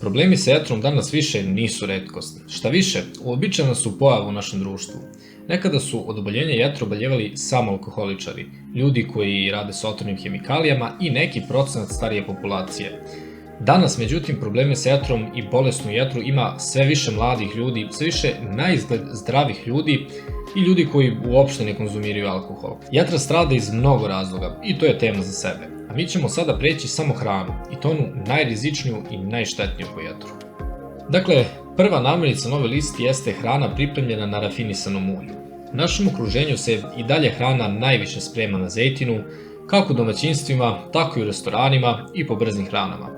Problemi sa jetrom danas više nisu retkost. Šta više, uobičajena su pojava u našem društvu. Nekada su od oboljenja jetre oboljevali samo alkoholičari, ljudi koji rade sa otrovnim hemikalijama i neki procenat starije populacije. Danas, međutim, probleme sa jetrom i bolesnu jetru ima sve više mladih ljudi, sve više naizgled zdravih ljudi i ljudi koji uopšte ne konzumiraju alkohol. Jetra strada iz mnogo razloga i to je tema za sebe. A mi ćemo sada preći samo hranu i to onu najrizičniju i najštetniju po jetru. Dakle, prva namirnica na ovoj listi jeste hrana pripremljena na rafinisanom ulju. U našem okruženju se i dalje hrana najviše sprema na zejtinu, kako u domaćinstvima, tako i u restoranima i po brzim hranama.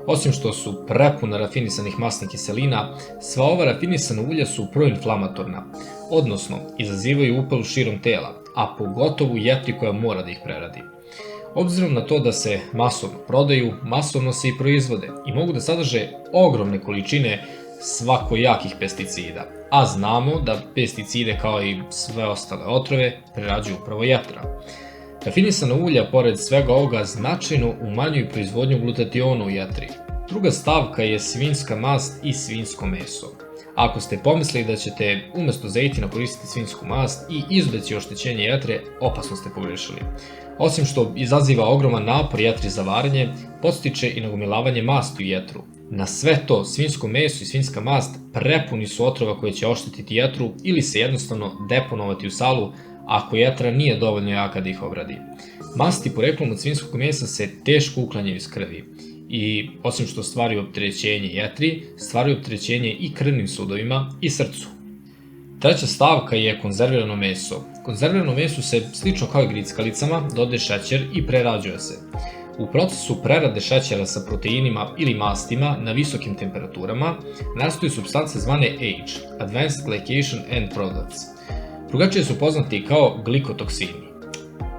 Osim što su prepuna rafinisanih masnih kiselina, sva ova rafinisana ulja su proinflamatorna, odnosno izazivaju upalu širom tela, a pogotovo u jetri koja mora da ih preradi. Obzirom na to da se masovno prodaju, masovno se i proizvode i mogu da sadrže ogromne količine svakojakih pesticida, a znamo da pesticide kao i sve ostale otrove prerađuju upravo jetra. Rafinisana ulja, pored svega ovoga, značajno umanjuju proizvodnju glutationa u jetri. Druga stavka je svinjska mast i svinjsko meso. Ako ste pomislili da ćete umesto zejtina koristiti svinjsku mast i izbeći oštećenje jetre, opasno ste pogrešili. Osim što izaziva ogroman napor jetri za varenje, podstiče i nagomilavanje masti u jetru. Na sve to, svinjsko meso i svinjska mast prepuni su otrova koje će oštetiti jetru ili se jednostavno deponovati u salu ako jetra nije dovoljno jaka da ih obradi. Masti poreklom od svinjskog mesa se teško uklanjaju iz krvi i osim što stvaraju opterećenje jetri, stvaraju opterećenje i krvnim sudovima i srcu. Treća stavka je konzervirano meso. Konzervirano meso se, slično kao i grickalicama, dodaje šećer i prerađuje se. U procesu prerade šećera sa proteinima ili mastima na visokim temperaturama nastaju supstance zvane AGE, Advanced Glycation End Products. Drugačije su poznati kao glikotoksini.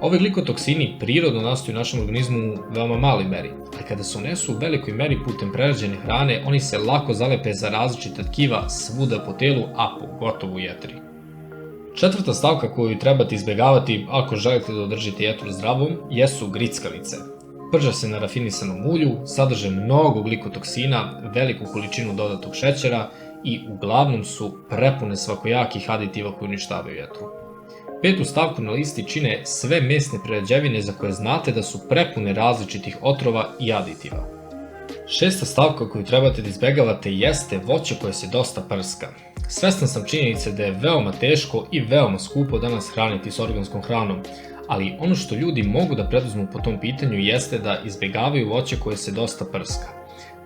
Ove glikotoksini prirodno nastaju u našem organizmu u veoma maloj meri, ali kada se unesu u velikoj meri putem prerađene hrane, oni se lako zalepe za različita tkiva svuda po telu, a pogotovo u jetri. Četvrta stavka koju trebate izbjegavati ako želite da održite jetru zdravom jesu grickalice. Prže se na rafinisanom ulju, sadrže mnogo glikotoksina, veliku količinu dodatog šećera i uglavnom su prepune svakojakih aditiva koji uništavaju jetru. Petu stavku na listi čine sve mesne prerađevine za koje znate da su prepune različitih otrova i aditiva. Šesta stavka koju trebate da izbegavate jeste voće koje se dosta prska. Svestan sam činjenice da je veoma teško i veoma skupo danas hraniti s organskom hranom, ali ono što ljudi mogu da preduzmu po tom pitanju jeste da izbegavaju voće koje se dosta prska,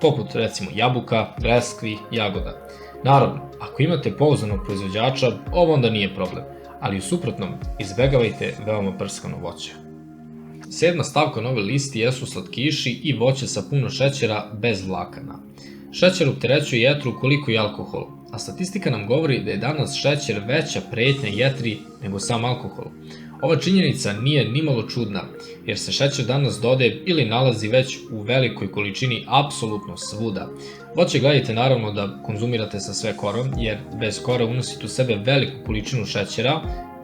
poput recimo jabuka, breskvi, jagoda. Naravno, ako imate pouzdanog proizvođača, ovo onda nije problem, ali u suprotnom, izbegavajte veoma prskano voće. Sedma stavka na ovoj listi jesu slatkiši i voće sa puno šećera bez vlakana. Šećer opterećuje jetru koliko i alkohol, a statistika nam govori da je danas šećer veća pretnja jetri nego sam alkohol. Ova činjenica nije nimalo čudna, jer se šećer danas dodaje ili nalazi već u velikoj količini apsolutno svuda. Voće gledajte naravno da konzumirate sa sve korom, jer bez kora unosite u sebe veliku količinu šećera,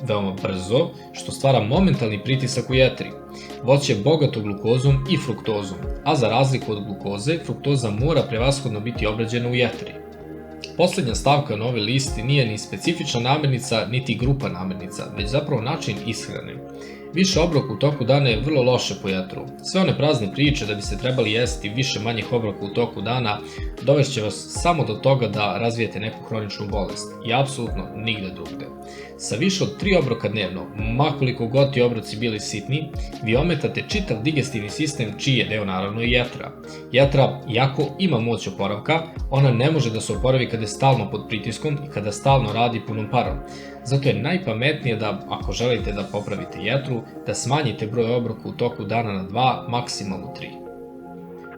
veoma brzo, što stvara momentalni pritisak u jetri. Voće je bogato glukozom i fruktozom, a za razliku od glukoze, fruktoza mora prevashodno biti obrađena u jetri. Poslednja stavka na ovoj listi nije ni specifična namirnica, niti grupa namirnica, već zapravo način ishrane. Više obroka u toku dana je vrlo loše po jetru. Sve one prazne priče da biste trebali jesti više manjih obroka u toku dana dovešće vas samo do toga da razvijete neku hroničnu bolest i apsolutno nigde drugde. Sa više od 3 obroka dnevno, makoliko god ti obroci bili sitni, vi ometate čitav digestivni sistem čiji je deo naravno i jetra. Jetra, iako ima moć oporavka, ona ne može da se oporavi kada je stalno pod pritiskom i kada stalno radi punom parom. Zato je najpametnije da, ako želite da popravite jetru, da smanjite broj obroka u toku dana na 2, maksimalno 3.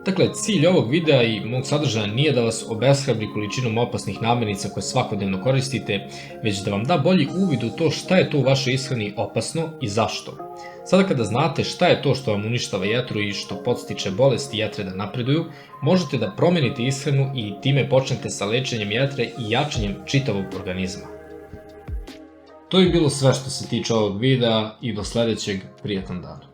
Dakle, cilj ovog videa i mog sadržaja nije da vas obeshrabri količinom opasnih namirnica koje svakodnevno koristite, već da vam da bolji uvid u to šta je to u vašoj ishrani opasno i zašto. Sada kada znate šta je to što vam uništava jetru i što podstiče bolesti jetre da napreduju, možete da promenite ishranu i time počnete sa lečenjem jetre i jačanjem čitavog organizma. To je bilo sve što se tiče ovog videa i do sledećeg, prijatan dan.